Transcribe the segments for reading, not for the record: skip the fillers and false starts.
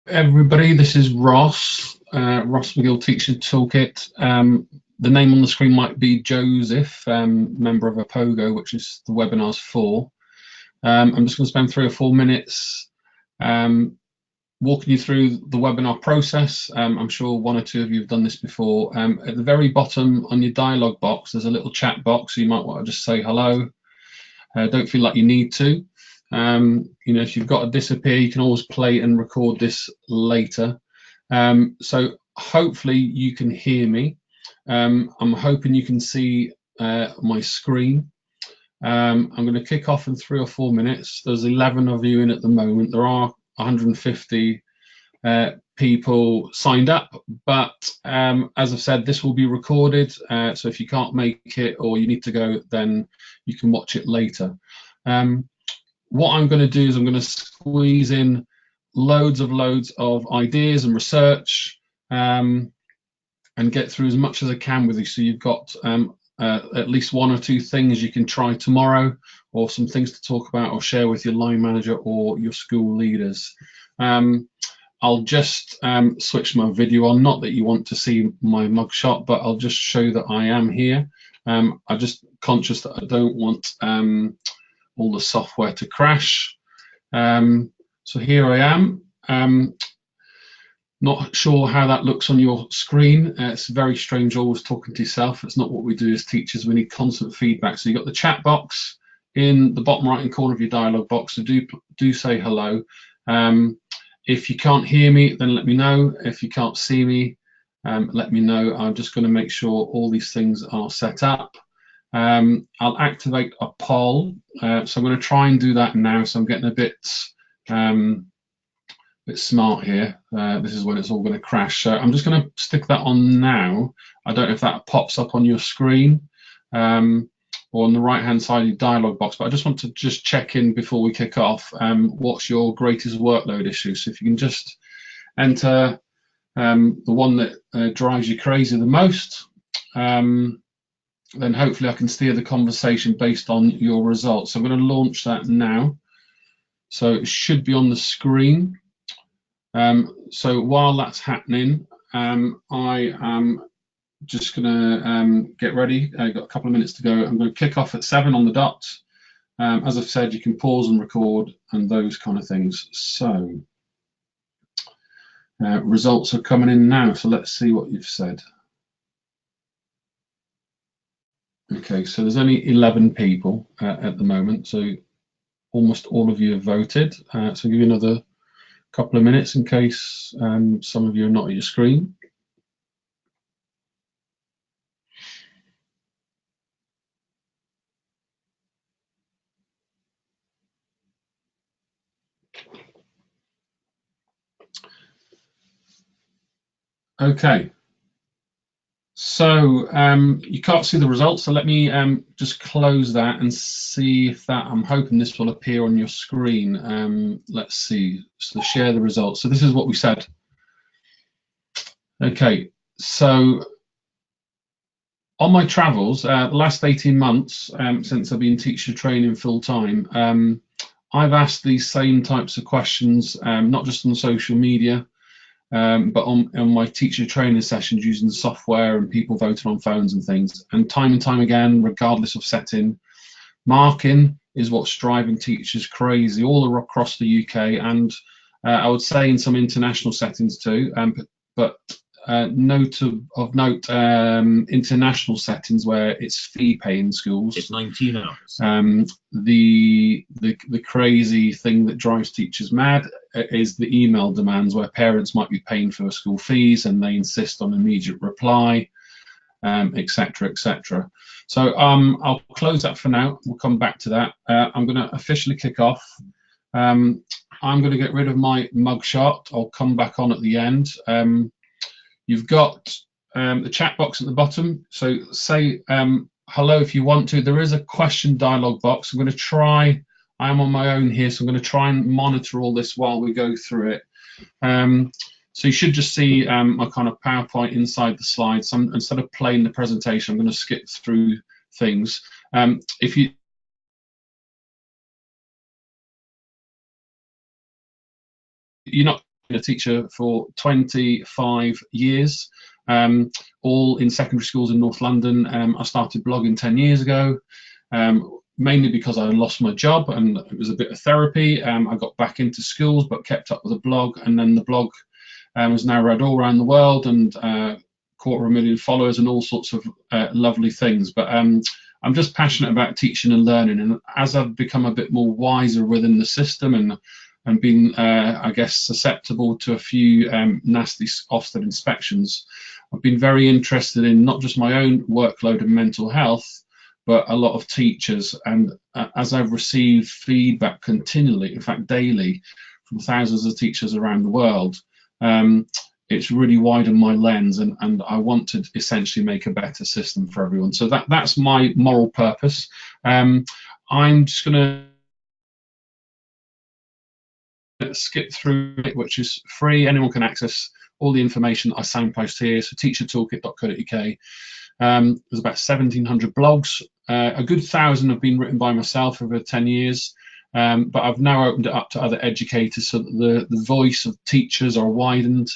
Everybody, this is Ross, Ross McGill Teacher Toolkit. The name on the screen might be Joseph, member of Opogo, which is the webinar's for. I'm just going to spend 3 or 4 minutes walking you through the webinar process. I'm sure 1 or 2 of you have done this before. At the very bottom on your dialog box, there's a little chat box, so you might want to just say hello. Don't feel like you need to. If you've got to disappear, you can always play and record this later. So hopefully you can hear me. I'm hoping you can see my screen. I'm going to kick off in 3 or 4 minutes. There's 11 of you in at the moment. There are 150 people signed up, but as I've said, this will be recorded. So if you can't make it or you need to go, then you can watch it later. What I'm going to do is I'm going to squeeze in loads of ideas and research and get through as much as I can with you, so you've got at least 1 or 2 things you can try tomorrow, or some things to talk about or share with your line manager or your school leaders. I'll just switch my video on, not that you want to see my mugshot, but I'll just show that I am here. I'm just conscious that I don't want all the software to crash. So here I am. Not sure how that looks on your screen. It's very strange always talking to yourself. It's not what we do as teachers. We need constant feedback. So you've got the chat box in the bottom right hand corner of your dialog box. So do say hello. If you can't hear me, then let me know. If you can't see me, let me know. I'm just going to make sure all these things are set up. I'll activate a poll, so I'm going to try and do that now. So I'm getting a bit smart here. This is when it's all going to crash. So I'm just going to stick that on now. I don't know if that pops up on your screen or on the right hand side of your dialog box, but I just want to check in before we kick off. What's your greatest workload issue? So if you can just enter the one that drives you crazy the most, then hopefully I can steer the conversation based on your results. So I'm going to launch that now. So it should be on the screen. So while that's happening, I am just going to get ready. I've got a couple of minutes to go. I'm going to kick off at 7 on the dot. As I've said, you can pause and record and those kind of things. So results are coming in now. So let's see what you've said. Okay, so there's only 11 people at the moment, so almost all of you have voted. So I'll give you another couple of minutes in case some of you are not at your screen. Okay. So you can't see the results, so let me just close that and see if that, I'm hoping this will appear on your screen. Let's see, so share the results. So this is what we said. Okay, so on my travels, the last 18 months, since I've been teacher training full time, I've asked these same types of questions, not just on social media, but on my teacher training sessions using the software and people voting on phones and things. And time again, regardless of setting, marking is what's driving teachers crazy all across the UK, and I would say in some international settings too. But note of note, international settings where it's fee paying schools. It's 19 hours. The crazy thing that drives teachers mad is the email demands, where parents might be paying for school fees and they insist on immediate reply, etc., etc. So I'll close that for now. We'll come back to that. I'm going to officially kick off. I'm going to get rid of my mugshot. I'll come back on at the end. You've got the chat box at the bottom, so say hello if you want to. There is a question dialog box. I'm going to try, I am on my own here, so I'm going to try and monitor all this while we go through it. So you should just see my kind of PowerPoint inside the slides. So instead of playing the presentation, I'm going to skip through things. If you're not a teacher for 25 years, all in secondary schools in North London. I started blogging 10 years ago, mainly because I lost my job and it was a bit of therapy. I got back into schools but kept up with the blog, and then the blog is now read all around the world and 250,000 followers and all sorts of lovely things. But I'm just passionate about teaching and learning, and as I've become a bit more wiser within the system and been, I guess, susceptible to a few nasty Ofsted inspections, I've been very interested in not just my own workload and mental health, but a lot of teachers. And as I've received feedback continually, in fact daily, from thousands of teachers around the world, it's really widened my lens, and I want to essentially make a better system for everyone. So that's my moral purpose. I'm just going to skip through it, which is free. Anyone can access all the information I signpost here. So teachertoolkit.co.uk. There's about 1,700 blogs. A good 1,000 have been written by myself over 10 years. But I've now opened it up to other educators so that the voice of teachers are widened.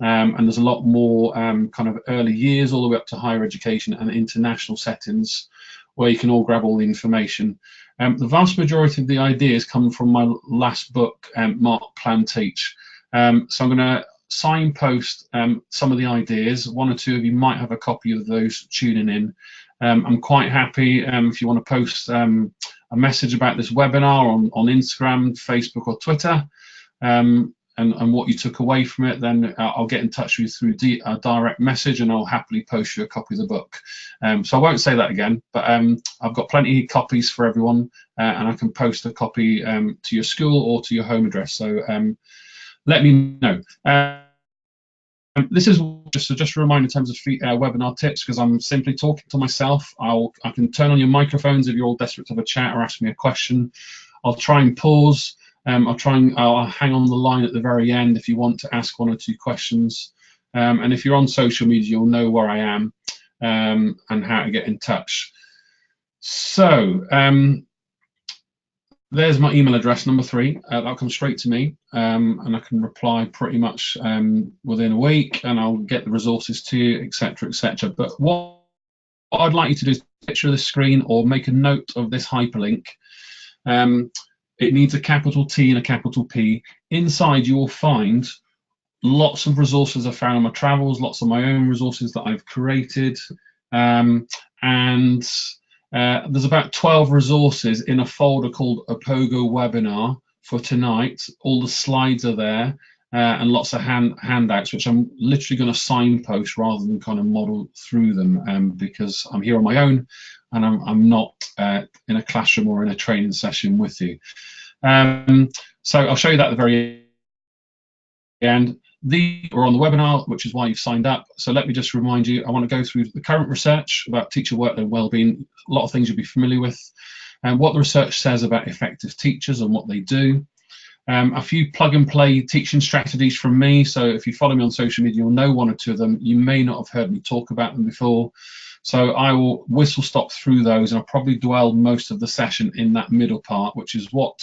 And there's a lot more kind of early years all the way up to higher education and international settings where you can all grab all the information. The vast majority of the ideas come from my last book, Mark, Plan, Teach. So I'm going to signpost some of the ideas. One or two of you might have a copy of those tuning in. I'm quite happy if you want to post a message about this webinar on Instagram, Facebook or Twitter, and what you took away from it, then I'll get in touch with you through a direct message, and I'll happily post you a copy of the book. So I won't say that again, but I've got plenty of copies for everyone, and I can post a copy to your school or to your home address. So let me know. This is just a reminder in terms of webinar tips, because I'm simply talking to myself. I can turn on your microphones if you're all desperate to have a chat or ask me a question. I'll try and pause. I'll hang on the line at the very end if you want to ask one or two questions. And if you're on social media, you'll know where I am and how to get in touch. So there's my email address, number 3. That'll come straight to me, and I can reply pretty much within a week, and I'll get the resources to you, etc., etc. But what I'd like you to do is picture the screen or make a note of this hyperlink. It needs a capital T and a capital P. Inside you will find lots of resources I've found on my travels, lots of my own resources that I've created, and there's about 12 resources in a folder called Opogo Webinar for tonight. All the slides are there, and lots of handouts, which I'm literally going to signpost rather than kind of model through them, because I'm here on my own and I'm not in a classroom or in a training session with you. So I'll show you that at the very end. These are on the webinar, which is why you've signed up. So let me just remind you, I want to go through the current research about teacher workload wellbeing, a lot of things you'll be familiar with, and what the research says about effective teachers and what they do. A few plug and play teaching strategies from me. So if you follow me on social media, you'll know one or two of them. You may not have heard me talk about them before. So I will whistle stop through those, and I'll probably dwell most of the session in that middle part, which is what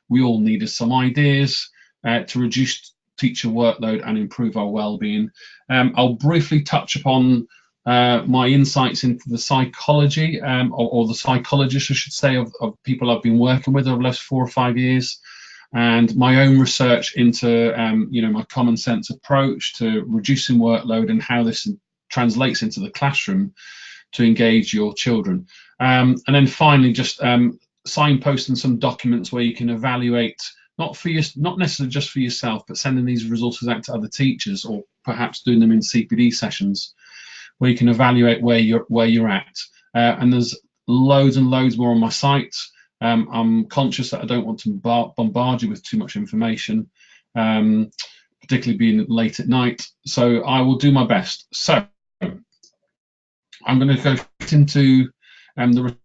we all need, is some ideas to reduce teacher workload and improve our well-being. I'll briefly touch upon my insights into the psychology, or the psychologists, I should say, of people I've been working with over the last 4 or 5 years, and my own research into my common sense approach to reducing workload and how this translates into the classroom to engage your children. And then finally, just signposting some documents where you can evaluate, not necessarily just for yourself, but sending these resources out to other teachers, or perhaps doing them in CPD sessions, where you can evaluate where you're at. And there's loads and loads more on my site. I'm conscious that I don't want to bombard you with too much information, particularly being late at night. So I will do my best. So I'm going to go into the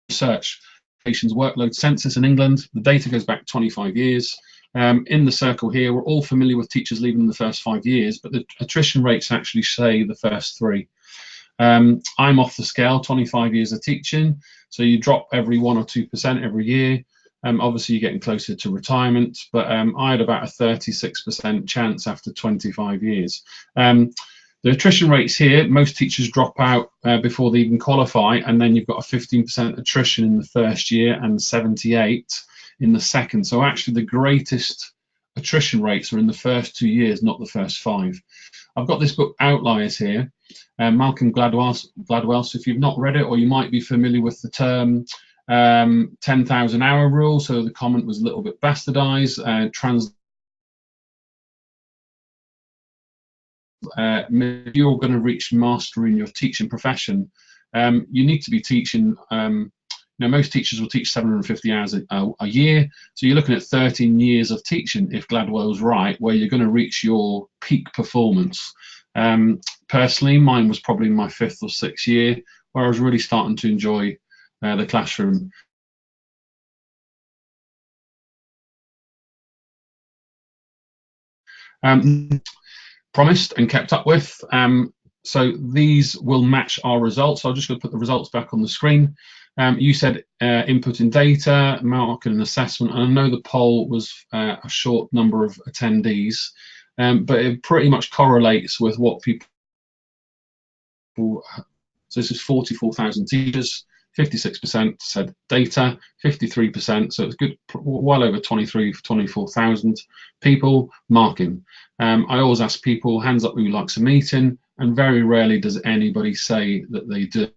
research. Workload census in England. The data goes back 25 years. In the circle here, we're all familiar with teachers leaving in the first 5 years, but the attrition rates actually say the first 3. I'm off the scale, 25 years of teaching, so you drop every 1 or 2% every year. Obviously, you're getting closer to retirement, but I had about a 36% chance after 25 years. The attrition rates here, most teachers drop out before they even qualify, and then you've got a 15% attrition in the first year and 78 in the second. So actually the greatest attrition rates are in the first 2 years, not the first 5. I've got this book, Outliers, here, Malcolm Gladwell. So if you've not read it, or you might be familiar with the term 10,000 hour rule, so the comment was a little bit bastardized, if you're going to reach mastery in your teaching profession, you need to be teaching. Most teachers will teach 750 hours a year, so you're looking at 13 years of teaching, if Gladwell's right, where you're going to reach your peak performance. Personally, mine was probably my 5th or 6th year, where I was really starting to enjoy the classroom. Promised and kept up with. So these will match our results. So I'm just going to put the results back on the screen. You said inputting data, marking and assessment, and I know the poll was a short number of attendees, but it pretty much correlates with what people. So this is 44,000 teachers. 56% said data, 53%, so it's good, well over 24,000 people marking. I always ask people, hands up who likes a meeting, and very rarely does anybody say that they do.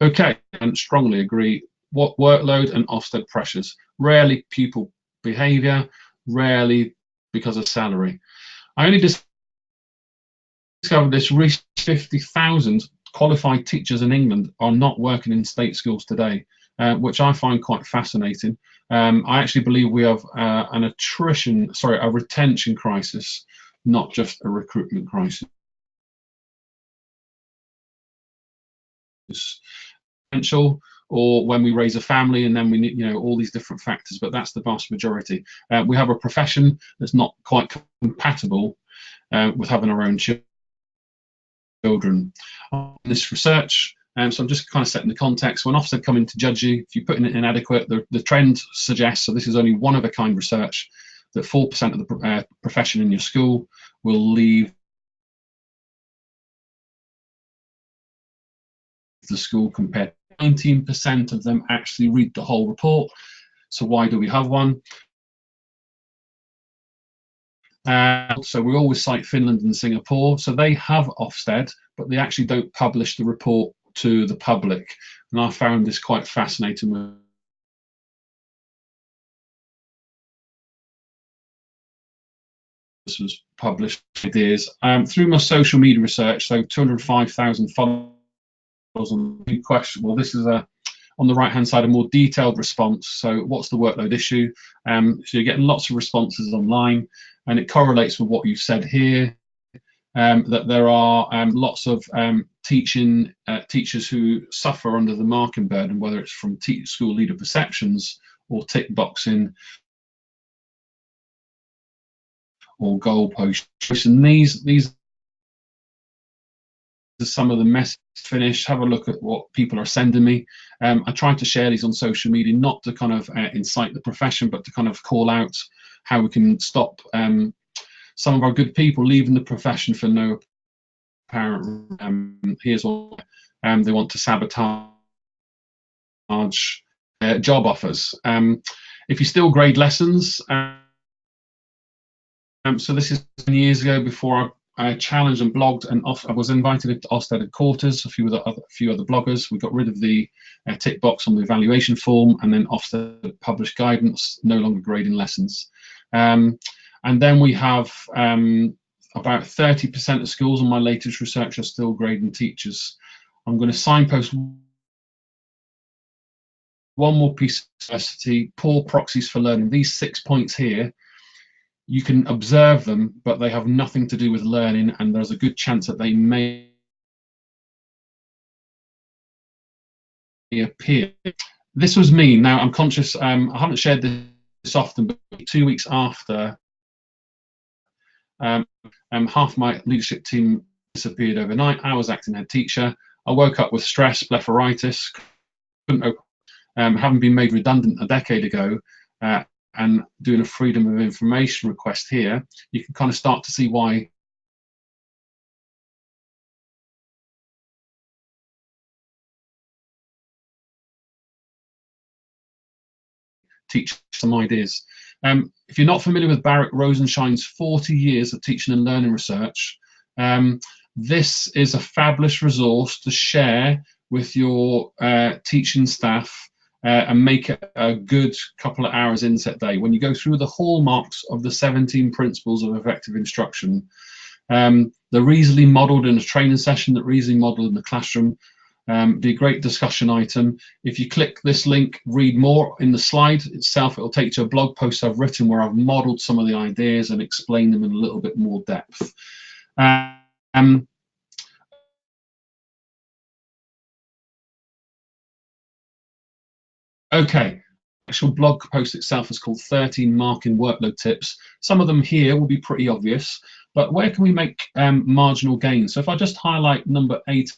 Okay, and strongly agree. What workload and Ofsted pressures? Rarely pupil behaviour, rarely because of salary. I only discovered this recently. 50,000 qualified teachers in England are not working in state schools today, which I find quite fascinating. I actually believe we have a retention crisis, not just a recruitment crisis. Potential, or when we raise a family, and then we need, all these different factors, but that's the vast majority. We have a profession that's not quite compatible with having our own children. This research, so I'm just kind of setting the context. When Ofsted come in to judge you, if you put in it inadequate, the trend suggests, so this is only one of a kind research, that 4% of the profession in your school will leave the school, compared to 19% of them actually read the whole report. So why do we have one? So we always cite Finland and Singapore. So they have Ofsted, but they actually don't publish the report to the public. And I found this quite fascinating. This was published ideas through my social media research. So 205,000 followers on the question. Well, this is on the right hand side, a more detailed response. So what's the workload issue? So you're getting lots of responses online, and it correlates with what you've said here, that there are lots of teachers who suffer under the marking burden, whether it's from school leader perceptions or tick boxing or goalpost. And these are some of the messages. Finish, have a look at what people are sending me. I try to share these on social media, not to kind of incite the profession, but to kind of call out how we can stop some of our good people leaving the profession for no apparent. Here's what they want to sabotage job offers. If you still grade lessons, so this is 10 years ago, before I challenged and blogged, and I was invited to Ofsted headquarters, a few other bloggers. We got rid of the tick box on the evaluation form, and then Ofsted published guidance, no longer grading lessons. And then we have about 30% of schools on my latest research are still grading teachers. I'm going to signpost one more piece of diversity: poor proxies for learning. These 6 points here, you can observe them, but they have nothing to do with learning, and there's a good chance that they may appear. This was me. Now, I'm conscious, I haven't shared this often, but 2 weeks after, half my leadership team disappeared overnight. I was acting head teacher. I woke up with stress, blepharitis, having been made redundant a decade ago, and doing a freedom of information request here, you can kind of start to see why teach some ideas. If you're not familiar with Barrett Rosenshine's 40 years of teaching and learning research, this is a fabulous resource to share with your teaching staff and make it a good couple of hours inset day. When you go through the hallmarks of the 17 principles of effective instruction, they're easily modelled in a training session, that are easily modelled in the classroom. Be a great discussion item. If you click this link, read more in the slide itself, it'll take you to a blog post I've written where I've modelled some of the ideas and explained them in a little bit more depth. Okay, the actual blog post itself is called 13 marking workload tips. Some of them here will be pretty obvious, but where can we make marginal gains? So if I just highlight number 8,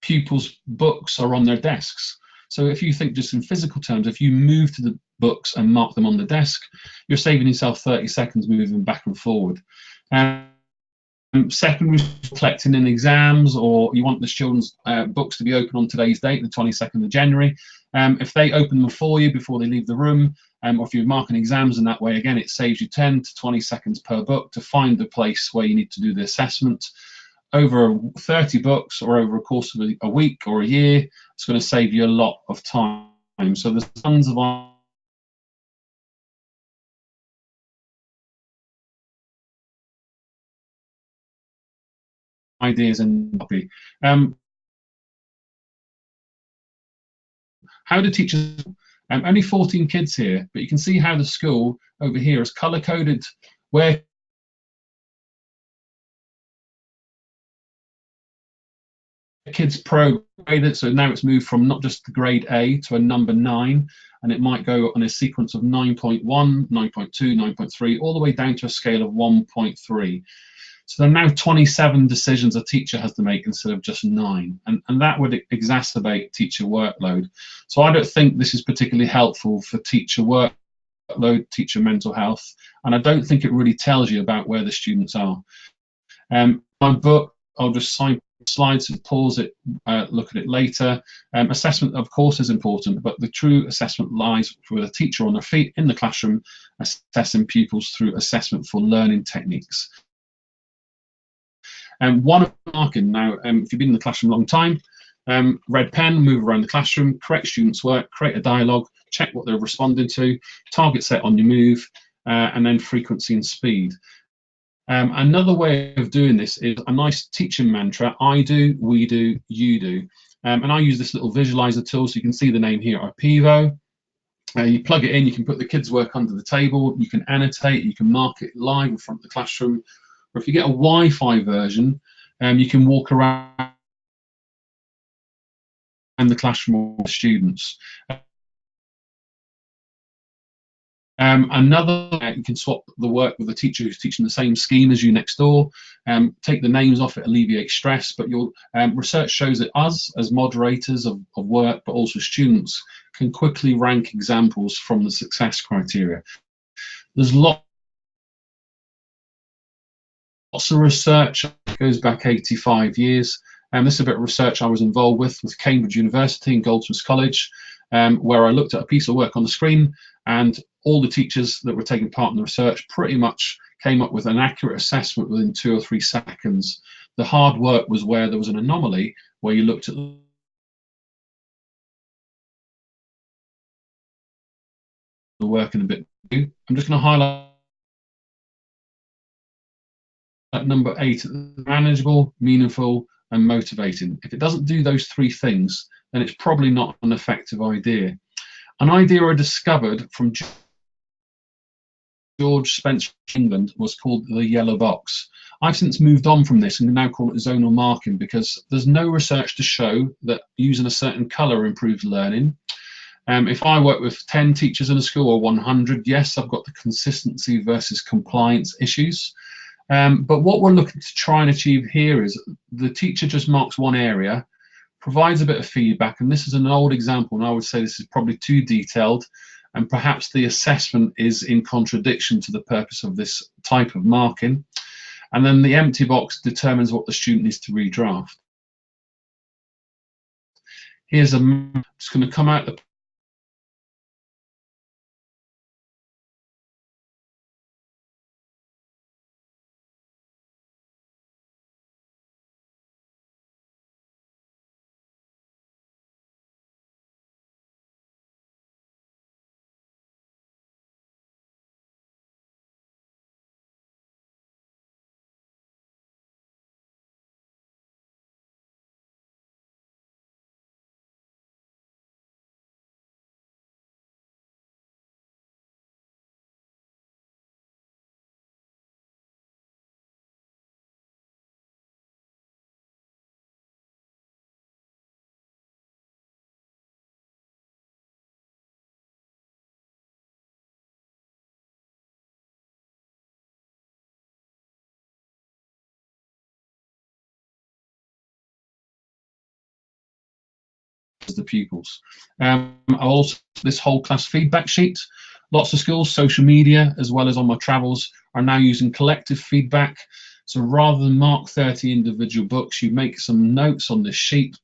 pupils' books are on their desks. So if you think just in physical terms, if you move to the books and mark them on the desk, you're saving yourself 30 seconds moving back and forward. Secondary collecting in exams, or you want the children's books to be open on today's date, the 22nd of January. If they open them for you before they leave the room, or if you're marking exams in that way, again, it saves you 10 to 20 seconds per book to find the place where you need to do the assessment. Over 30 books or over a course of a week or a year, it's going to save you a lot of time. So there's tons of ideas in the copy. How do teachers, only 14 kids here, but you can see how the school over here is color-coded where kids pro-graded, so now it's moved from not just the grade A to a number 9, and it might go on a sequence of 9.1, 9.2, 9.3, all the way down to a scale of 1.3. So there are now 27 decisions a teacher has to make instead of just 9, and that would exacerbate teacher workload. So I don't think this is particularly helpful for teacher workload, teacher mental health, and I don't think it really tells you about where the students are. My book, I'll just sign slides and pause it, look at it later. Assessment, of course, is important, but the true assessment lies with a teacher on their feet in the classroom, assessing pupils through assessment for learning techniques. One of marking now, if you've been in the classroom a long time, red pen, move around the classroom, correct students' work, create a dialogue, check what they're responding to, target set on your move, and then frequency and speed. Another way of doing this is a nice teaching mantra: I do, we do, you do. And I use this little visualizer tool, so you can see the name here, Opogo. You plug it in, you can put the kids' work under the table, you can annotate, you can mark it live in front of the classroom. Or if you get a Wi-Fi version, you can walk around the classroom with students. You can swap the work with a teacher who's teaching the same scheme as you next door. Take the names off, it alleviates stress, but your research shows that us as moderators of work, but also students, can quickly rank examples from the success criteria. There's lots of research that goes back 85 years. This is a bit of research I was involved with Cambridge University and Goldsmiths College, where I looked at a piece of work on the screen, and all the teachers that were taking part in the research pretty much came up with an accurate assessment within 2 or 3 seconds. The hard work was where there was an anomaly, where you looked at the work in a bit. I'm just going to highlight number 8, manageable, meaningful, and motivating. If it doesn't do those 3 things, then it's probably not an effective idea. An idea I discovered from George Spencer England was called the yellow box. I've since moved on from this and now call it zonal marking, because there's no research to show that using a certain colour improves learning. If I work with 10 teachers in a school or 100, yes, I've got the consistency versus compliance issues. But what we're looking to try and achieve here is the teacher just marks one area, provides a bit of feedback, and this is an old example, and I would say this is probably too detailed, and perhaps the assessment is in contradiction to the purpose of this type of marking. And then the empty box determines what the student needs to redraft. Here's I'm just going to come out the the pupils. Also, this whole class feedback sheet. Lots of schools, social media, as well as on my travels, are now using collective feedback. So rather than mark 30 individual books, you make some notes on this sheet,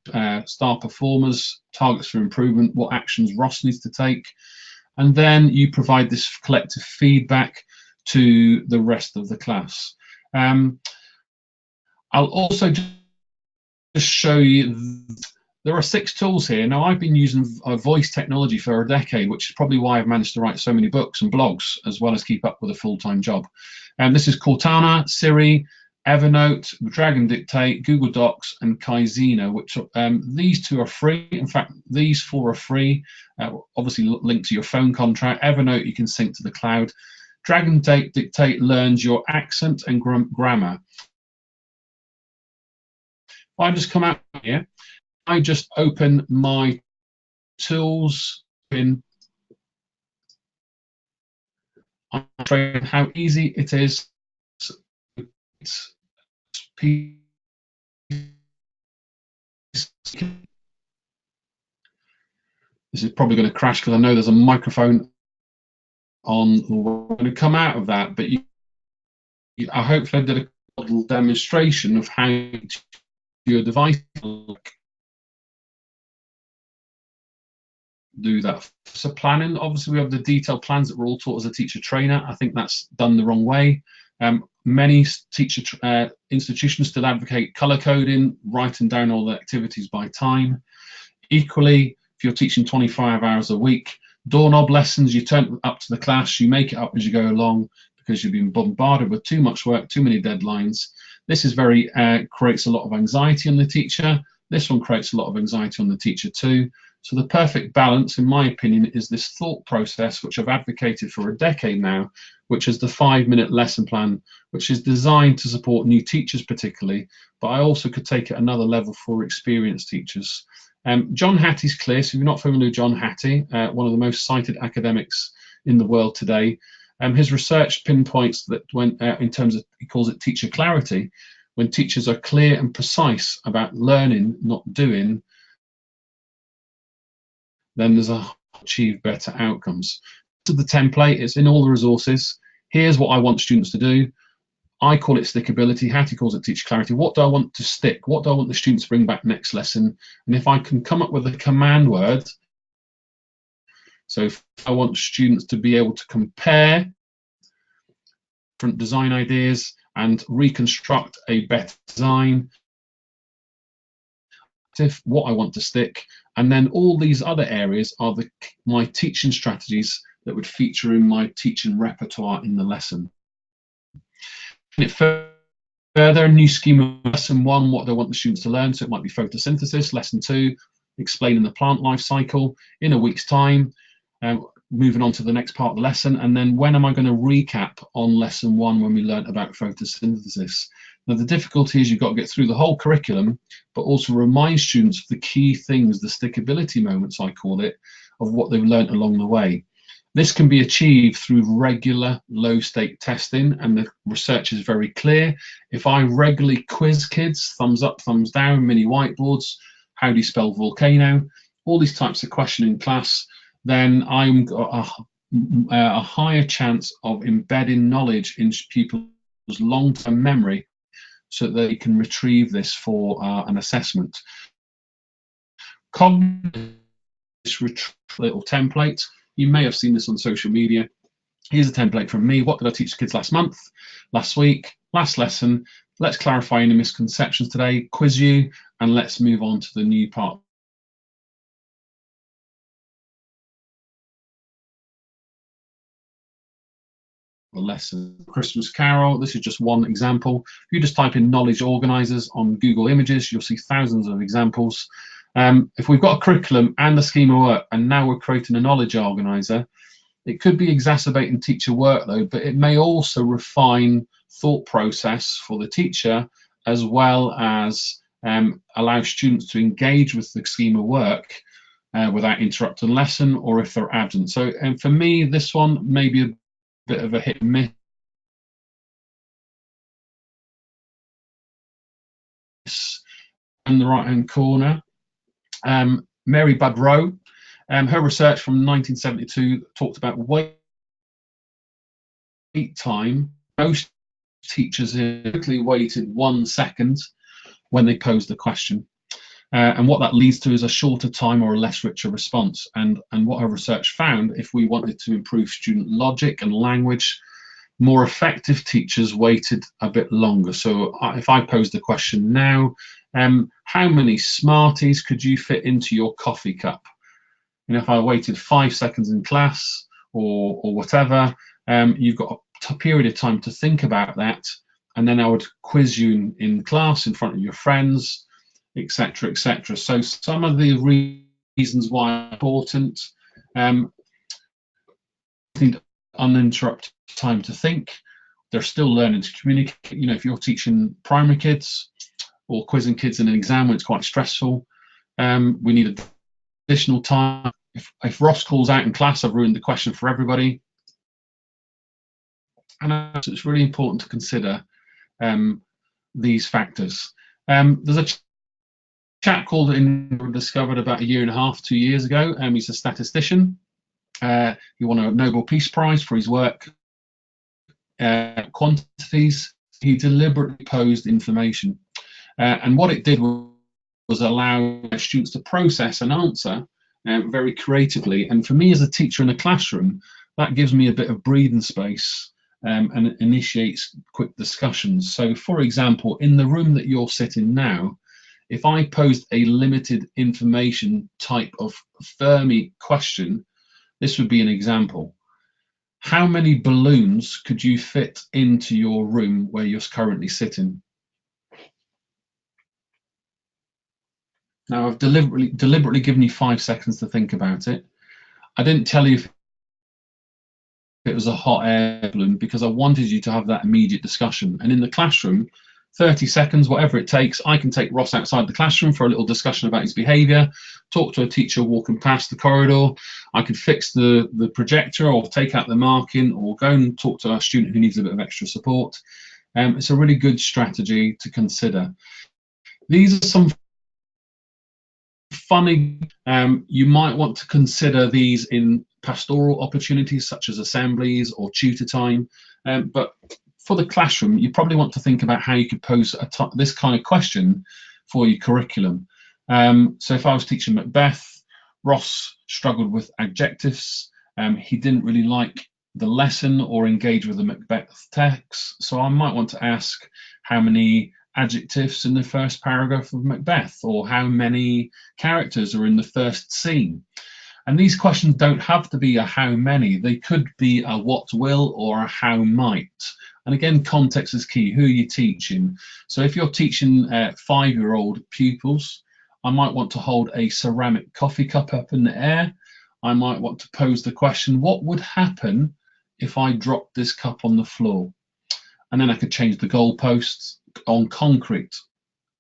star performers, targets for improvement, what actions Ross needs to take, and then you provide this collective feedback to the rest of the class. I'll also just show you, there are 6 tools here. Now, I've been using voice technology for a decade, which is probably why I've managed to write so many books and blogs, as well as keep up with a full-time job. This is Cortana, Siri, Evernote, Dragon Dictate, Google Docs, and Kaizena, which these 2 are free. In fact, these 4 are free, obviously linked to your phone contract. Evernote, you can sync to the cloud. Dragon Dictate learns your accent and grammar. If I just come out here, I just open my tools in how easy it is. This is probably going to crash because I know there's a microphone on. We're going to come out of that, but I hopefully did a little demonstration of how your device do that. So planning, obviously we have the detailed plans that we're all taught as a teacher trainer. I think that's done the wrong way. Many teacher institutions still advocate color coding, writing down all the activities by time. Equally, if you're teaching 25 hours a week, doorknob lessons, you turn up to the class, you make it up as you go along because you've been bombarded with too much work, too many deadlines. This is creates a lot of anxiety on the teacher. This one creates a lot of anxiety on the teacher too. So the perfect balance, in my opinion, is this thought process, which I've advocated for a decade now, which is the 5-minute lesson plan, which is designed to support new teachers particularly, but I also could take it another level for experienced teachers. John Hattie's clear. So if you're not familiar with John Hattie, one of the most cited academics in the world today, his research pinpoints that when, in terms of, he calls it teacher clarity, when teachers are clear and precise about learning, not doing, then there's achieve better outcomes. So the template is in all the resources. Here's what I want students to do. I call it stickability. Hattie calls it teacher clarity. What do I want to stick? What do I want the students to bring back next lesson? And if I can come up with a command word, so if I want students to be able to compare different design ideas and reconstruct a better design, what I want to stick, and then all these other areas are my teaching strategies that would feature in my teaching repertoire in the lesson. And it further, a new scheme of lesson 1, what do I want the students to learn? So it might be photosynthesis. Lesson 2, explaining the plant life cycle. In a week's time, moving on to the next part of the lesson, and then when am I going to recap on lesson 1 when we learnt about photosynthesis. Now the difficulty is you've got to get through the whole curriculum, but also remind students of the key things, the stickability moments I call it, of what they've learnt along the way. This can be achieved through regular low-stake testing, and the research is very clear. If I regularly quiz kids, thumbs up, thumbs down, mini whiteboards, how do you spell volcano, all these types of questions in class, then I'm got a higher chance of embedding knowledge in pupils' long-term memory so that they can retrieve this for an assessment. Cognitive little template. You may have seen this on social media. Here's a template from me. What did I teach kids last month, last week, last lesson? Let's clarify any misconceptions today, quiz you, and let's move on to the new part. The lesson. Christmas Carol, this is just one example. If you just type in knowledge organisers on Google Images, you'll see thousands of examples. If we've got a curriculum and the scheme of work, and now we're creating a knowledge organiser, it could be exacerbating teacher workload, but it may also refine thought process for the teacher, as well as allow students to engage with the scheme of work without interrupting lesson or if they're absent. So, and for me, this one may be a bit of a hit and miss. In the right hand corner, Mary Budrow, her research from 1972 talked about wait time. Most teachers typically waited 1 second when they posed the question, and what that leads to is a shorter time or a less richer response. And what her research found, if we wanted to improve student logic and language, more effective teachers waited a bit longer. So if I posed the question now, how many Smarties could you fit into your coffee cup? And if I waited 5 seconds in class or whatever, you've got a period of time to think about that, and then I would quiz you in class in front of your friends, etc., etc. So some of the reasons why it's important, need uninterrupted time to think. They're still learning to communicate. You know, if you're teaching primary kids or quizzing kids in an exam when it's quite stressful, we need additional time. If Ross calls out in class, I've ruined the question for everybody. And it's really important to consider these factors. There's a chap called discovered about 1.5 years, 2 years ago. He's a statistician. He won a Nobel Peace Prize for his work. Quantities. He deliberately posed information, and what it did was allow students to process an answer very creatively. And for me as a teacher in a classroom, that gives me a bit of breathing space and it initiates quick discussions. So for example, in the room that you're sitting now, if I posed a limited information type of Fermi question, this would be an example. How many balloons could you fit into your room where you're currently sitting? Now I've deliberately given you 5 seconds to think about it. I didn't tell you if it was a hot air balloon because I wanted you to have that immediate discussion. And in the classroom, 30 seconds, whatever it takes, I can take Ross outside the classroom for a little discussion about his behaviour, talk to a teacher walking past the corridor, I could fix the projector or take out the marking or go and talk to a student who needs a bit of extra support. It's a really good strategy to consider. These are some funny, you might want to consider these in pastoral opportunities such as assemblies or tutor time, but for the classroom, you probably want to think about how you could pose this kind of question for your curriculum. So if I was teaching Macbeth, Ross struggled with adjectives. He didn't really like the lesson or engage with the Macbeth text. So I might want to ask how many adjectives in the first paragraph of Macbeth, or how many characters are in the first scene. And these questions don't have to be a how many, they could be a what will or a how might. And again, context is key. Who are you teaching? So if you're teaching 5-year-old pupils, I might want to hold a ceramic coffee cup up in the air. I might want to pose the question, what would happen if I dropped this cup on the floor? And then I could change the goalposts on concrete,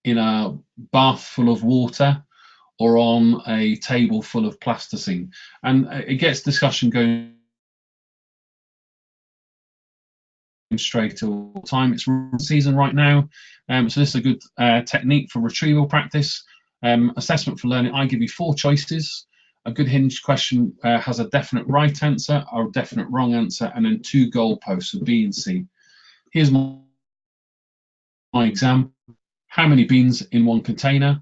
in a bath full of water, or on a table full of plasticine. And it gets discussion going straight all the time. It's season right now, so this is a good technique for retrieval practice. Assessment for learning, I give you 4 choices. A good hinged question has a definite right answer or a definite wrong answer, and then 2 goalposts of B and C. Here's my exam. How many beans in one container?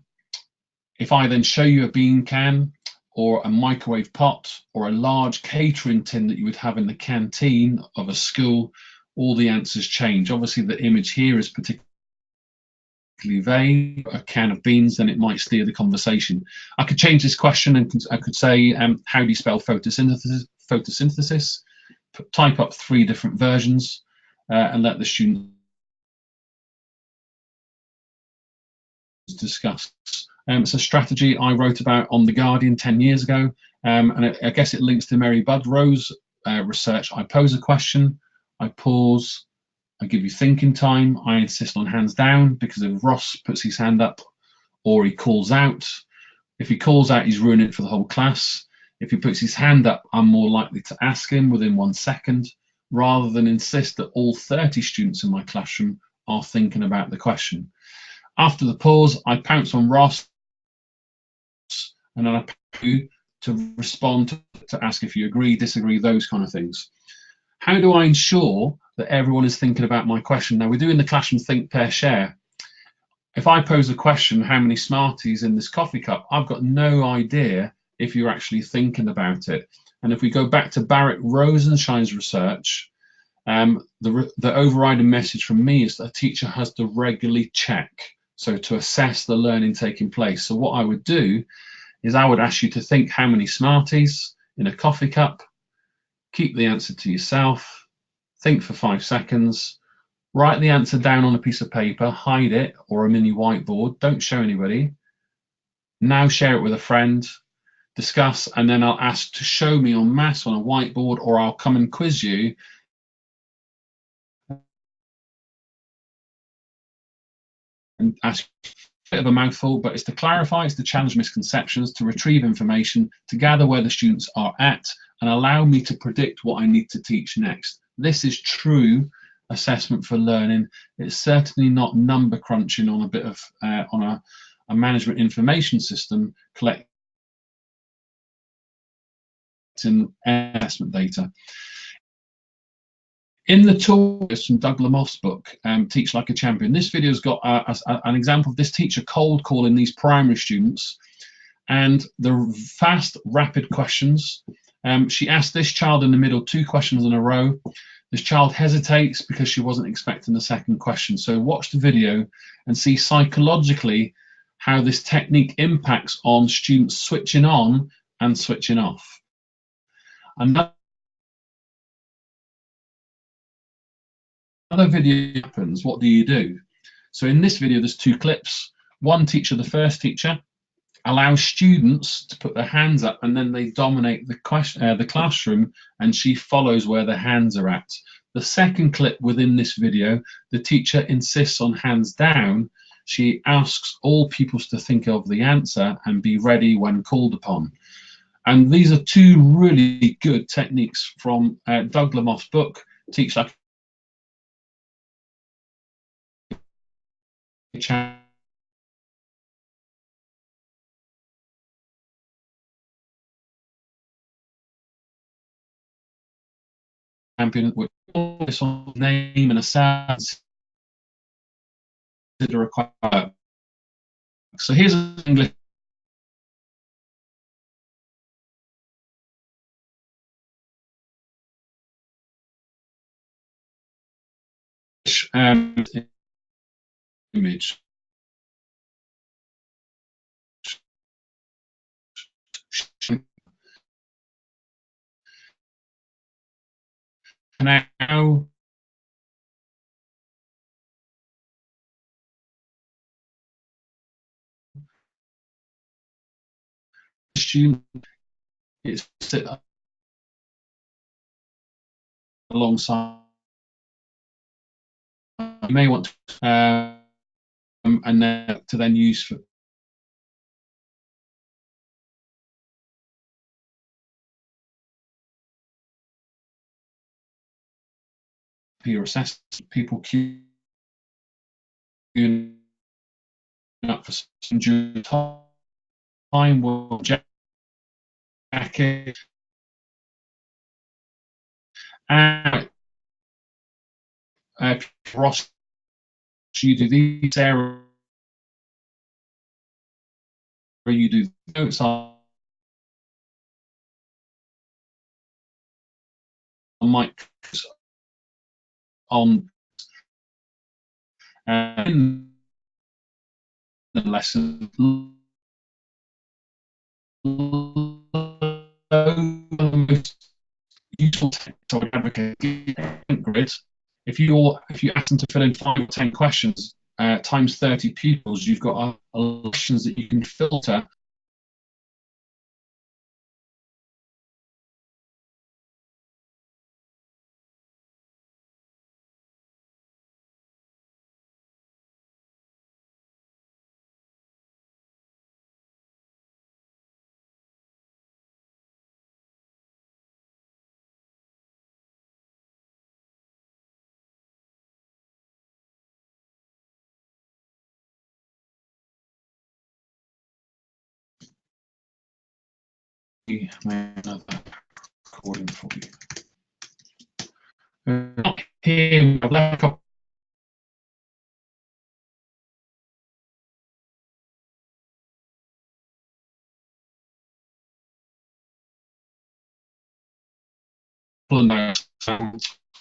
If I then show you a bean can or a microwave pot or a large catering tin that you would have in the canteen of a school, all the answers change. Obviously, the image here is particularly vague. A can of beans, then it might steer the conversation. I could change this question and I could say, how do you spell photosynthesis? Photosynthesis. Type up 3 different versions and let the student discuss. It's a strategy I wrote about on The Guardian 10 years ago, and I guess it links to Mary Budrow's research. I pose a question, I pause, I give you thinking time, I insist on hands down, because if Ross puts his hand up or he calls out, if he calls out, he's ruining it for the whole class. If he puts his hand up, I'm more likely to ask him within 1 second, rather than insist that all 30 students in my classroom are thinking about the question. After the pause, I pounce on Ross, and then I pounce you to respond to ask if you agree, disagree, those kind of things. How do I ensure that everyone is thinking about my question? Now, we do in the classroom think, pair, share. If I pose a question, how many Smarties in this coffee cup? I've got no idea if you're actually thinking about it. And if we go back to Barrett Rosenshine's research, the overriding message from me is that a teacher has to regularly check, so to assess the learning taking place. So what I would do is I would ask you to think how many Smarties in a coffee cup, keep the answer to yourself, think for 5 seconds, write the answer down on a piece of paper, hide it, or a mini whiteboard, don't show anybody. Now share it with a friend, discuss, and then I'll ask to show me en masse on a whiteboard, or I'll come and quiz you. And ask a bit of a mouthful, but it's to clarify, it's to challenge misconceptions, to retrieve information, to gather where the students are at, and allow me to predict what I need to teach next. This is true assessment for learning. It's certainly not number crunching on a bit of on a management information system collecting assessment data. In the tool from Doug Lamoth's book, Teach Like a Champion, this video's got an example of this teacher cold calling these primary students, and the fast, rapid questions. She asked this child in the middle 2 questions in a row. This child hesitates because she wasn't expecting the second question. So watch the video and see psychologically how this technique impacts on students switching on and switching off. Another video happens, what do you do? So in this video, there's 2 clips. One teacher, the first teacher, allows students to put their hands up, and then they dominate the classroom, and she follows where their hands are at. The second clip within this video, the teacher insists on hands down. She asks all pupils to think of the answer and be ready when called upon. And these are 2 really good techniques from Doug Lamoth's book, Teach Like a Champion, with a name and a sound required. So here's an English image. Now student it's sit alongside. You may want to, and then to then use for peer assessment, people queuing up for some due time will jacket and Ross, you do these, Sarah, you do notes on Mike on in the lesson. Useful to advocate grid. If you ask them to fill in 5 or 10 questions times 30 pupils, you've got questions that you can filter. Another recording for you. Here, I've left a couple of notes.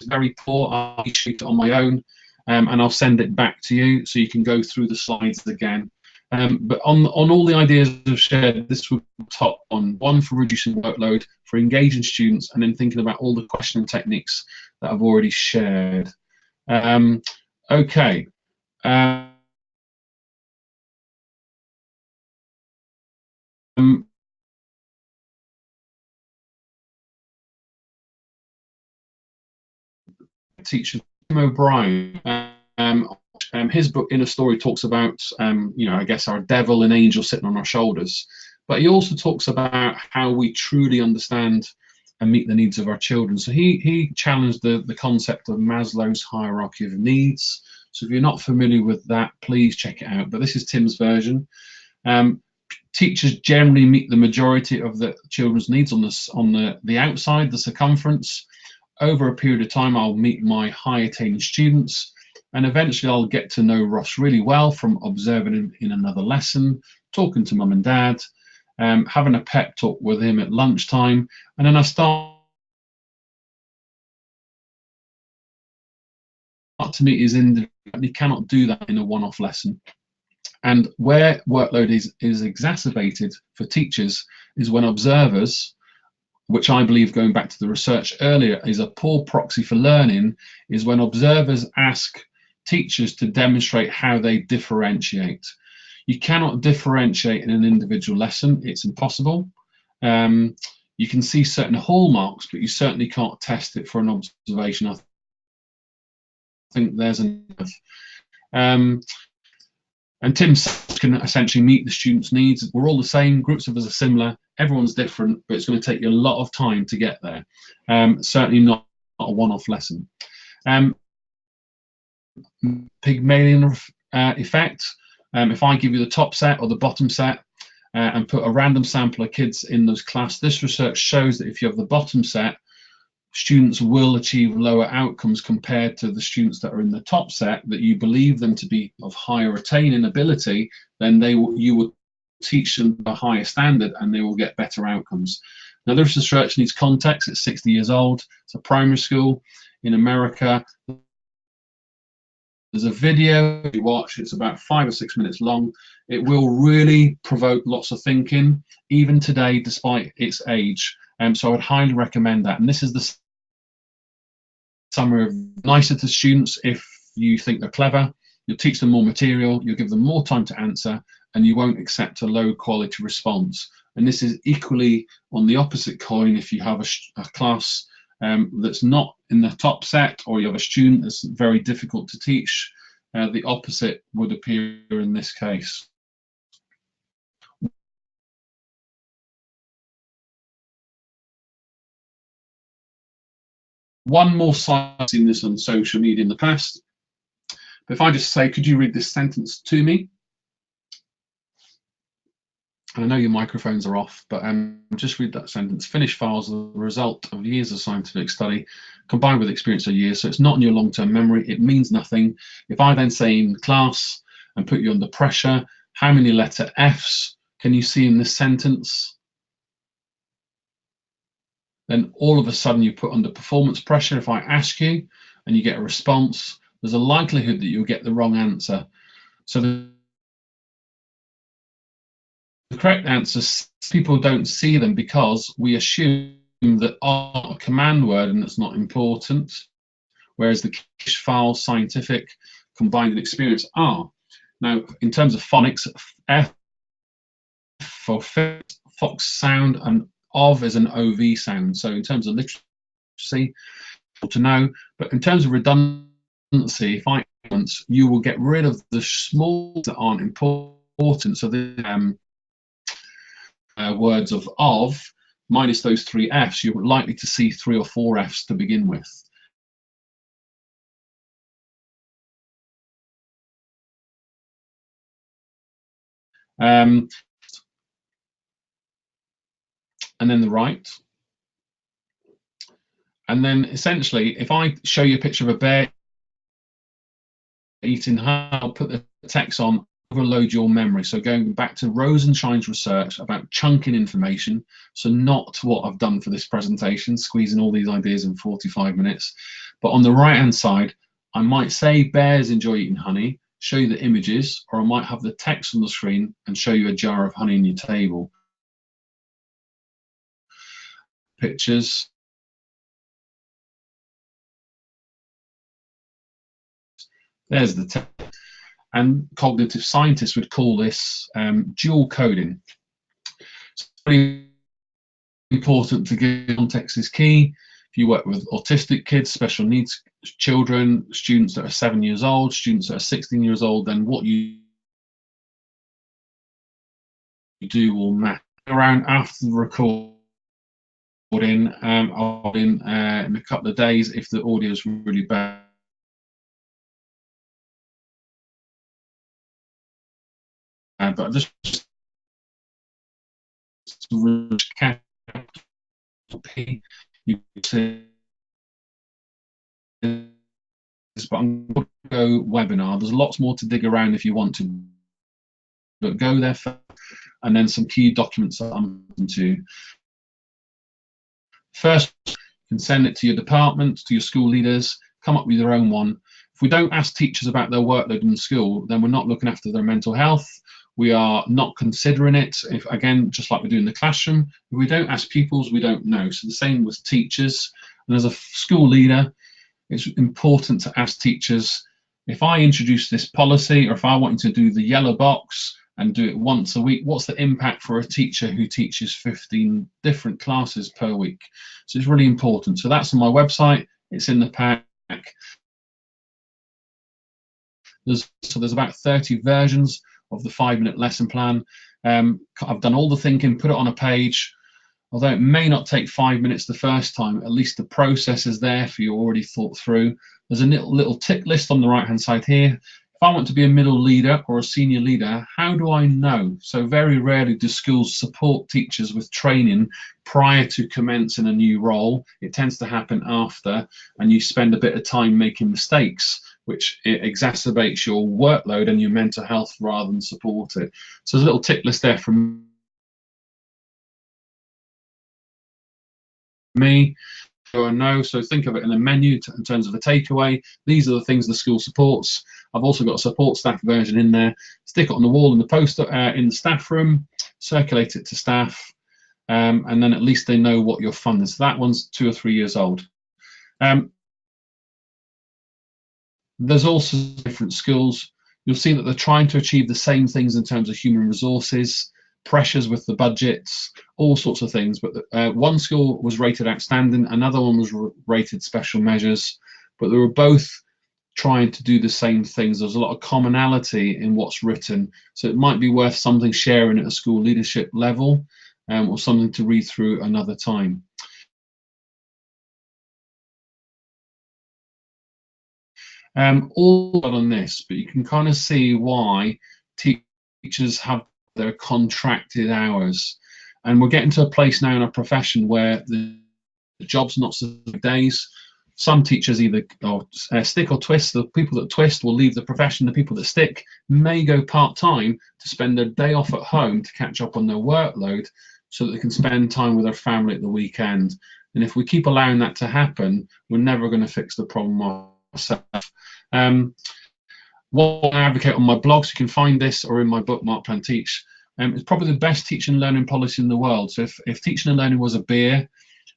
Very poor. I'll shoot it on my own, and I'll send it back to you so you can go through the slides again. But on all the ideas I've shared, this would be top on one for reducing workload, for engaging students, and then thinking about all the questioning techniques that I've already shared. Okay. Teacher Tim O'Brien, his book Inner Story talks about, I guess our devil and angel sitting on our shoulders, but he also talks about how we truly understand and meet the needs of our children. So he challenged the concept of Maslow's hierarchy of needs. So if you're not familiar with that, please check it out. But this is Tim's version. Teachers generally meet the majority of the children's needs on the outside, the circumference. Over a period of time, I'll meet my high attaining students, and eventually I'll get to know Ross really well from observing him in another lesson, talking to mum and dad, having a pep talk with him at lunchtime, and then I start to meet his individual. You cannot do that in a one-off lesson. And where workload is exacerbated for teachers is when observers, which I believe, going back to the research earlier, is a poor proxy for learning, is when observers ask teachers to demonstrate how they differentiate. You cannot differentiate in an individual lesson. It's impossible. You can see certain hallmarks, but you certainly can't test it for an observation. I think there's enough. And Tim can essentially meet the students' needs. We're all the same, groups of us are similar, everyone's different, but it's going to take you a lot of time to get there. Certainly not a one-off lesson. Pygmalion effect. If I give you the top set or the bottom set and put a random sample of kids in those class, this research shows that if you have the bottom set, students will achieve lower outcomes compared to the students that are in the top set, that you believe them to be of higher attaining ability, then you will teach them a higher standard and they will get better outcomes. Now, this research needs context. It's 60 years old. It's a primary school in America. There's a video you watch. It's about 5 or 6 minutes long. It will really provoke lots of thinking, even today, despite its age. So I would highly recommend that. And this is the summary of nicer to students. If you think they're clever, you'll teach them more material, you'll give them more time to answer, and you won't accept a low quality response. And this is equally on the opposite coin. If you have a class that's not in the top set, or you have a student that's very difficult to teach, the opposite would appear in this case. One more side, I've seen this on social media in the past. But if I just say, could you read this sentence to me? And I know your microphones are off, but just read that sentence. Finished files are the result of years of scientific study combined with experience of years. So it's not in your long-term memory. It means nothing. If I then say in class and put you under pressure, how many letter Fs can you see in this sentence? Then all of a sudden you put under performance pressure. If I ask you and you get a response, there's a likelihood that you'll get the wrong answer. So the correct answers, people don't see them because we assume that are a command word and it's not important, whereas the cache file, scientific, combined with experience are. Now, in terms of phonics, F for fox sound and of is an OV sound. So in terms of literacy, to know, but in terms of redundancy, if I you will get rid of the small that aren't important. So the words of minus those 3 Fs, you're likely to see 3 or 4 Fs to begin with. And then the right. And then essentially, if I show you a picture of a bear eating, I'll put the text on, overload your memory. So going back to Rosenshine's research about chunking information, so not what I've done for this presentation, squeezing all these ideas in 45 minutes. But on the right-hand side, I might say bears enjoy eating honey, show you the images, or I might have the text on the screen and show you a jar of honey in your table. Pictures. There's the text. And cognitive scientists would call this dual coding. It's very important to give context is key. If you work with autistic kids, special needs children, students that are 7 years old, students that are 16 years old, then what you do will matter. Around after the recording, in a couple of days if the audio is really bad. But just you see this Opogo webinar. There's lots more to dig around if you want to, but go there first, and then some key documents that I'm into. First, you can send it to your department, to your school leaders, come up with your own one. If we don't ask teachers about their workload in the school, then we're not looking after their mental health. We are not considering it. If, again, just like we do in the classroom, if we don't ask pupils, we don't know. So the same with teachers. And as a school leader, it's important to ask teachers, if I introduce this policy, or if I want you to do the yellow box and do it once a week, what's the impact for a teacher who teaches 15 different classes per week? So it's really important. So that's on my website. It's in the pack. There's about 30 versions of the 5-minute lesson plan. I've done all the thinking, put it on a page. Although it may not take 5 minutes the first time, at least the process is there for you already thought through. There's a little tick list on the right-hand side here. If I want to be a middle leader or a senior leader, how do I know? So very rarely do schools support teachers with training prior to commencing a new role. It tends to happen after, and you spend a bit of time making mistakes, which it exacerbates your workload and your mental health rather than support it. So there's a little tick list there from me. Or no, so think of it in a menu in terms of a takeaway. These are the things the school supports. I've also got a support staff version in there. Stick it on the wall in the poster in the staff room, circulate it to staff, and then at least they know what your fund is. That one's 2 or 3 years old. There's also different schools. You'll see that they're trying to achieve the same things in terms of human resources, pressures with the budgets, all sorts of things. But one school was rated outstanding, another one was rated special measures, but they were both trying to do the same things. There's a lot of commonality in what's written, so it might be worth something sharing at a school leadership level, or something to read through another time. All on this, but you can kind of see why teachers have their contracted hours, and we're getting to a place now in our profession where the job's not specific days. Some teachers either stick or twist. The people that twist will leave the profession. The people that stick may go part-time to spend their day off at home to catch up on their workload so that they can spend time with their family at the weekend. And if we keep allowing that to happen, we're never going to fix the problem ourselves. What I advocate on my blogs, you can find this, or in my book, Mark Plan Teach, it's probably the best teaching and learning policy in the world. So if teaching and learning was a beer,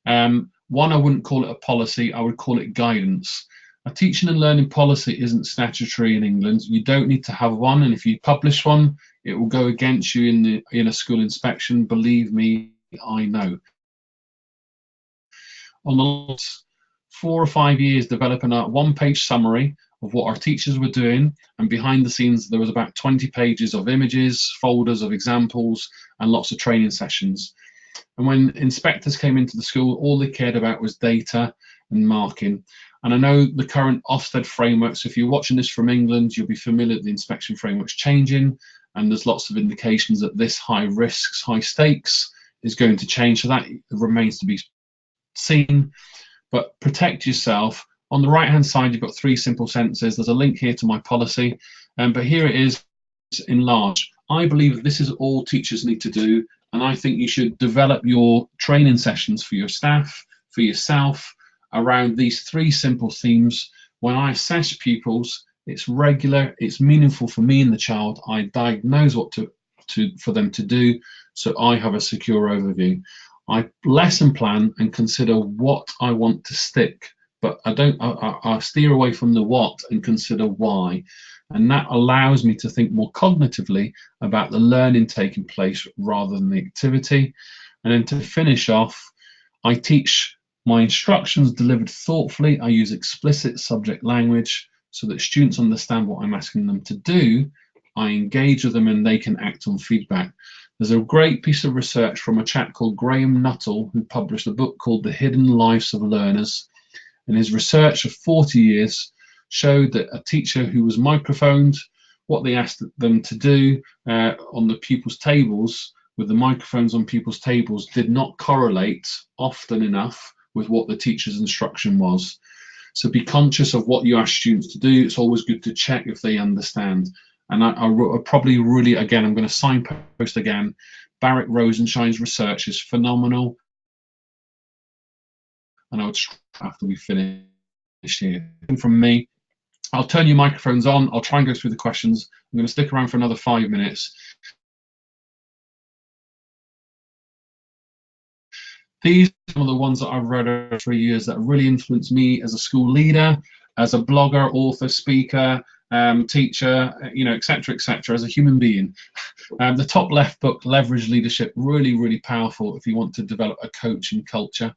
one, I wouldn't call it a policy, I would call it guidance. A teaching and learning policy isn't statutory in England. You don't need to have one, and if you publish one, it will go against you in a school inspection. Believe me, I know. On the last 4 or 5 years, developing a one-page summary of what our teachers were doing, and behind the scenes there was about 20 pages of images, folders of examples, and lots of training sessions. And when inspectors came into the school, all they cared about was data and marking. And I know the current Ofsted framework, so if you're watching this from England, you'll be familiar that the inspection framework's changing, and there's lots of indications that this high risks, high stakes is going to change, so that remains to be seen. But protect yourself. On the right hand side, you've got 3 simple sentences. There's a link here to my policy, but here it is in large. I believe this is all teachers need to do, and I think you should develop your training sessions for your staff, for yourself, around these 3 simple themes. When I assess pupils, it's regular, it's meaningful for me and the child. I diagnose what for them to do, so I have a secure overview. I lesson plan and consider what I want to stick, but I steer away from the what and consider why. And that allows me to think more cognitively about the learning taking place rather than the activity. And then to finish off, I teach my instructions delivered thoughtfully. I use explicit subject language so that students understand what I'm asking them to do. I engage with them and they can act on feedback. There's a great piece of research from a chap called Graham Nuttall, who published a book called The Hidden Lives of Learners. And his research of 40 years showed that a teacher who was microphoned, what they asked them to do on the pupils' tables, with the microphones on pupils' tables, did not correlate often enough with what the teacher's instruction was. So be conscious of what you ask students to do. It's always good to check if they understand. And I probably really, again, I'm going to signpost again, Barrett Rosenshine's research is phenomenal. And I would, after we finish here, and from me, I'll turn your microphones on. I'll try and go through the questions. I'm going to stick around for another 5 minutes. These are some of the ones that I've read over 3 years that really influenced me as a school leader, as a blogger, author, speaker, teacher, etc., as a human being. The top left book, Leverage Leadership, really, really powerful if you want to develop a coaching culture.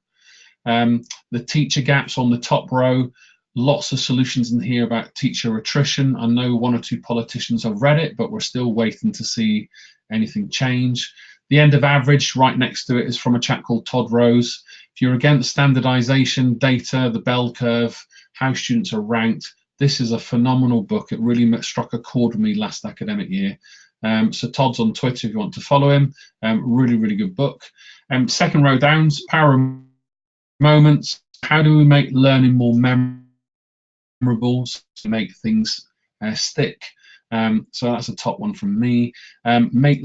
The teacher gaps on the top row, lots of solutions in here about teacher attrition. I know 1 or 2 politicians have read it, but we're still waiting to see anything change. The end of average, right next to it, is from a chap called Todd Rose. If you're against standardization, data, the bell curve, how students are ranked, this is a phenomenal book. It really struck a chord with me last academic year. So Todd's on Twitter if you want to follow him. Really, really good book. Second row down, Power Moments. How do we make learning more memorable to make things stick? So that's a top one from me. Make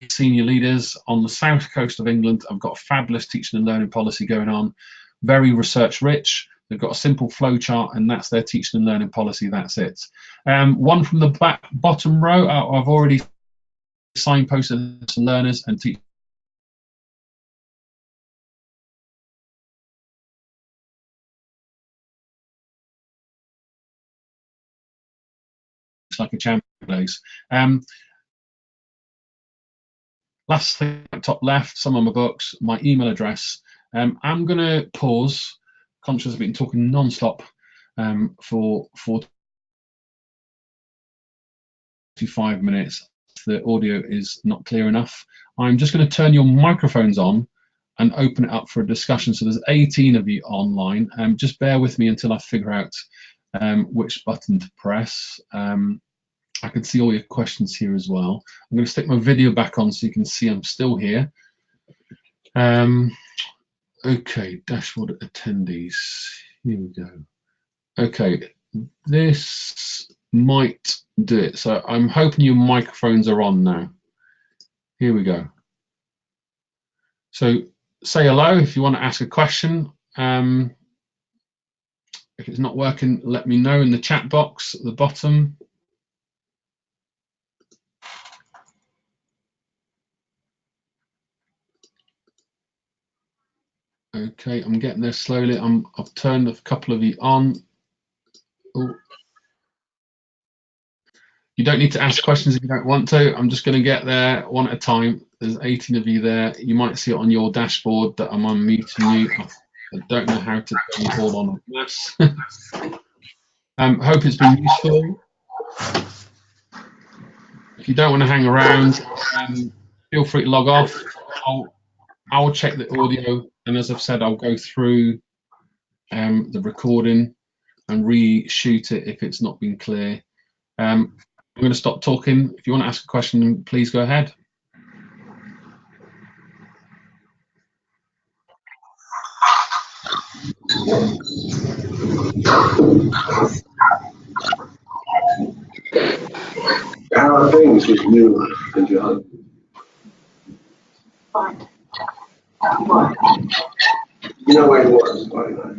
senior leaders on the south coast of England. I've got a fabulous teaching and learning policy going on, very research rich. They've got a simple flow chart, and that's their teaching and learning policy. That's it. One from the bottom row, I've already signposted to learners and teachers. Teach Like a Champion days. Last thing at top left, some of my books, my email address. I'm going to pause, conscious I've been talking non-stop for 45 minutes. The audio is not clear enough. I'm just going to turn your microphones on and open it up for a discussion. So there's 18 of you online. Just bear with me until I figure out which button to press. I can see all your questions here as well. I'm going to stick my video back on so you can see I'm still here. Okay, dashboard attendees. Here we go. Okay, this might do it. So I'm hoping your microphones are on now. Here we go. So say hello if you want to ask a question. If it's not working, let me know in the chat box at the bottom. Okay, I'm getting there slowly. I've turned a couple of you on. Ooh. You don't need to ask questions if you don't want to. I'm just going to get there one at a time. There's 18 of you there. You might see it on your dashboard that I'm unmuting you. I don't know how to turn it all on mass. Hope it's been useful. If you don't want to hang around, feel free to log off. I'll check the audio, and as I've said, I'll go through the recording and reshoot it if it's not been clear. I'm going to stop talking. If you want to ask a question, please go ahead. How are things with you and your husband? Fine. You know where he was, by the way?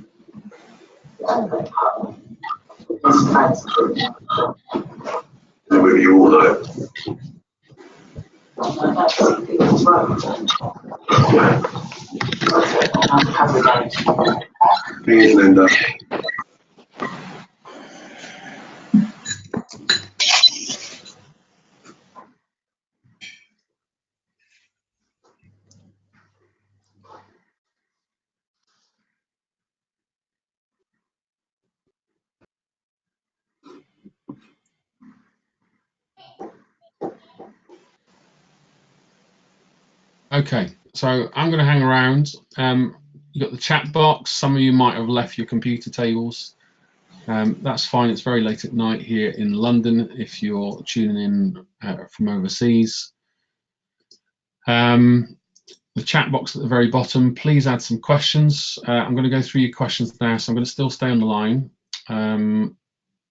And maybe you all know. Thing is, Linda. Okay, so I'm going to hang around. You've got the chat box. Some of you might have left your computer tables. That's fine. It's very late at night here in London if you're tuning in from overseas. The chat box at the very bottom, please add some questions. I'm going to go through your questions now, so I'm going to still stay on the line. I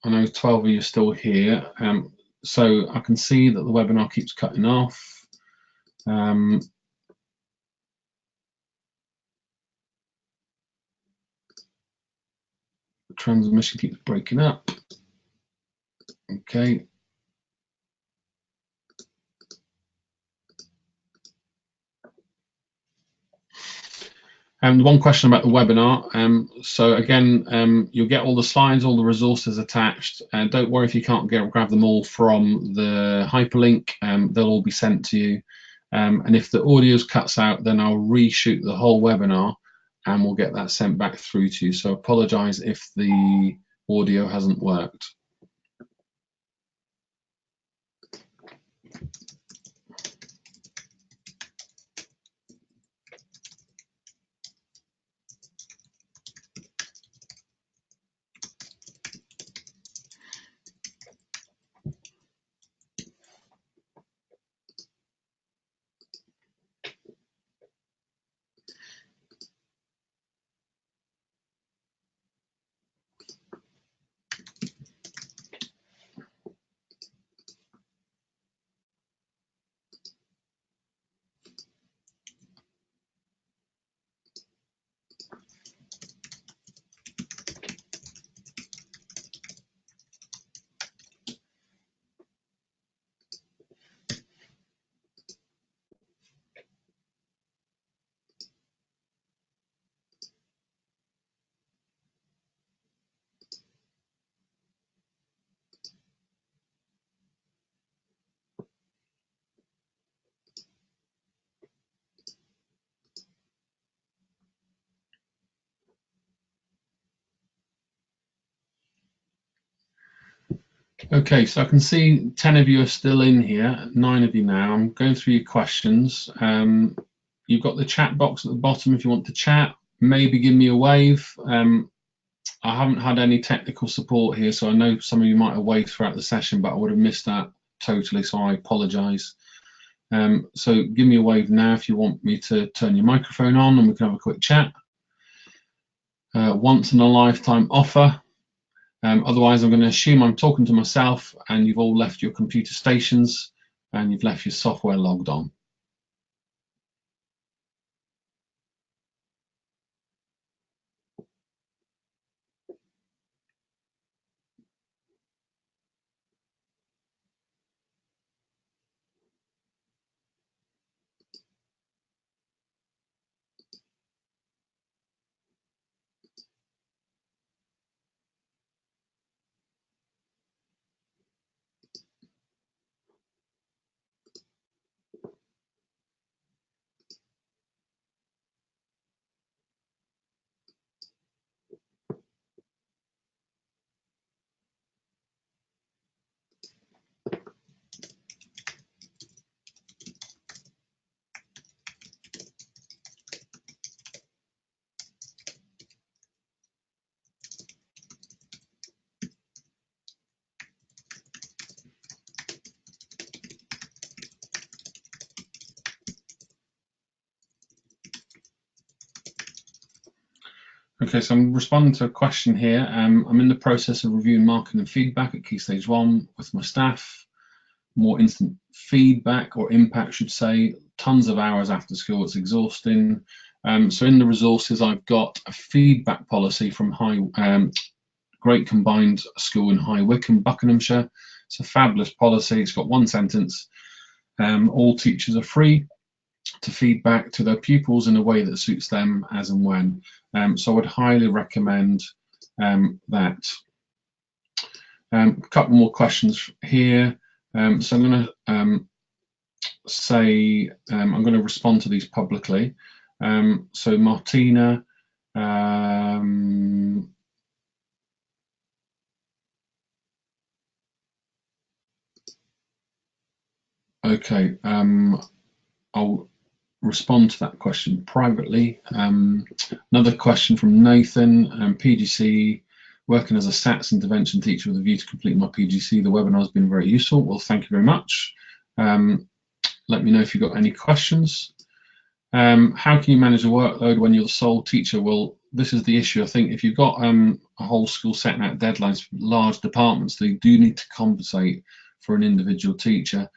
know 12 of you are still here, so I can see that the webinar keeps cutting off. The transmission keeps breaking up. Okay. One question about the webinar. So again, you'll get all the slides, all the resources attached. Don't worry if you can't grab them all from the hyperlink. They'll all be sent to you. And if the audio cuts out, then I'll reshoot the whole webinar and we'll get that sent back through to you. So apologize if the audio hasn't worked. Okay, so I can see 10 of you are still in here, 9 of you now. I'm going through your questions. You've got the chat box at the bottom if you want to chat. Maybe give me a wave. I haven't had any technical support here, so I know some of you might have waved throughout the session, but I would have missed that totally, so I apologise. So give me a wave now if you want me to turn your microphone on and we can have a quick chat. Once in a lifetime offer. Otherwise, I'm going to assume I'm talking to myself and you've all left your computer stations and you've left your software logged on. Okay, so I'm responding to a question here. I'm in the process of reviewing marking and feedback at Key Stage 1 with my staff. More instant feedback or impact, should say, tons of hours after school, it's exhausting. So in the resources, I've got a feedback policy from Great Combined School in High Wycombe, Buckinghamshire. It's a fabulous policy. It's got one sentence. All teachers are free to feedback to their pupils in a way that suits them as and when. So I would highly recommend that. A couple more questions here. So I'm going to say, I'm going to respond to these publicly. So Martina, okay, I'll respond to that question privately. Another question from Nathan, PGC, working as a SATS intervention teacher with a view to complete my PGC. The webinar has been very useful. Well, thank you very much. Let me know if you've got any questions. How can you manage a workload when you're the sole teacher? Well, this is the issue. I think if you've got a whole school setting out deadlines for large departments, they do need to compensate for an individual teacher.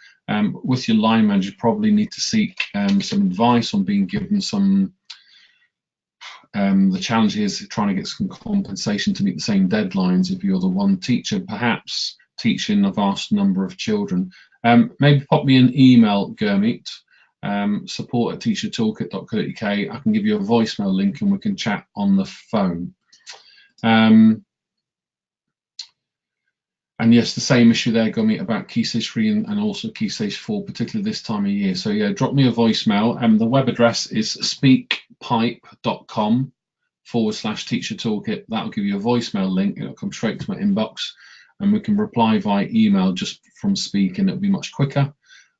With your line manager, you probably need to seek some advice on being given some. The challenge is trying to get some compensation to meet the same deadlines if you're the one teacher, perhaps teaching a vast number of children. Maybe pop me an email, Gurmeet, support@teachertoolkit.co.uk. I can give you a voicemail link and we can chat on the phone. And yes, the same issue there, Gummy, about Key Stage 3 and also Key Stage 4, particularly this time of year. So yeah, drop me a voicemail. The web address is speakpipe.com/teacher toolkit. That'll give you a voicemail link. It'll come straight to my inbox and we can reply via email just from speaking. It'll be much quicker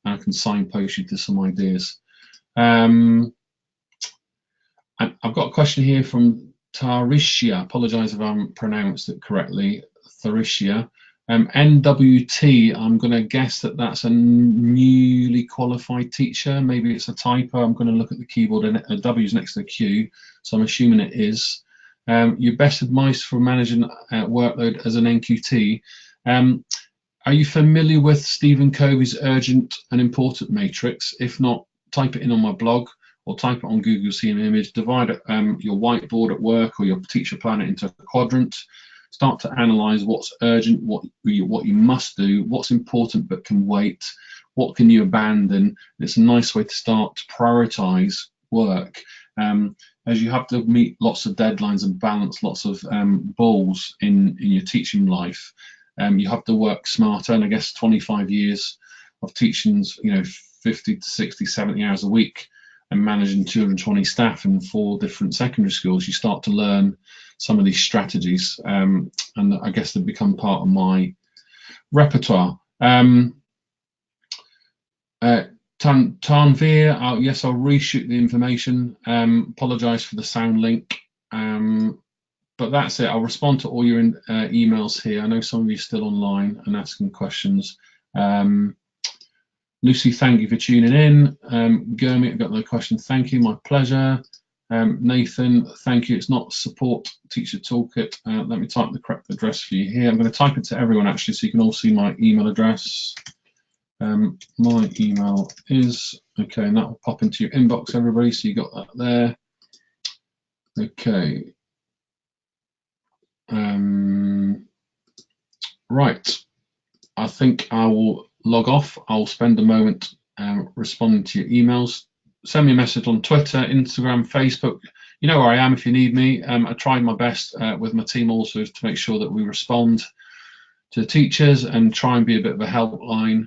and I can signpost you to some ideas. I've got a question here from Tarisha. Apologise if I haven't pronounced it correctly. Tarisha. NWT, I'm going to guess that that's a newly qualified teacher. Maybe it's a typo. I'm going to look at the keyboard and a W's next to the Q, so I'm assuming it is. Your best advice for managing workload as an NQT. Are you familiar with Stephen Covey's urgent and important matrix? If not, type it in on my blog or type it on Google, see an image, divide your whiteboard at work or your teacher planner into a quadrant. Start to analyze what's urgent, what you must do, what's important but can wait, what can you abandon. It's a nice way to start to prioritize work, as you have to meet lots of deadlines and balance lots of balls in your teaching life. You have to work smarter, and I guess 25 years of teaching's, 50 to 60, 70 hours a week and managing 220 staff in 4 different secondary schools, you start to learn some of these strategies, and I guess they become part of my Repertoire. Tanvir, yes, I'll reshoot the information. Apologise for the sound link. But that's it. I'll respond to all your emails here. I know some of you are still online and asking questions. Lucy, thank you for tuning in. Gurmit, I've got no question. Thank you, my pleasure. Nathan, thank you. It's not Support Teacher Toolkit. Let me type the correct address for you here. I'm going to type it to everyone actually, so you can all see my email address. My email is, okay, and that will pop into your inbox, everybody, so you got that there. Okay. Right. I think I will log off. I'll spend a moment responding to your emails. Send me a message on Twitter, Instagram, Facebook. You know where I am if you need me. I try my best with my team also to make sure that we respond to the teachers and try and be a bit of a helpline,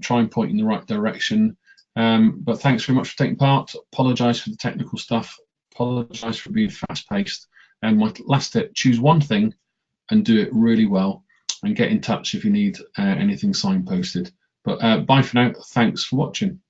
try and point in the right direction. But thanks very much for taking part. Apologise for the technical stuff. Apologise for being fast-paced. And my last tip, choose one thing and do it really well, and get in touch if you need anything signposted. But bye for now. Thanks for watching.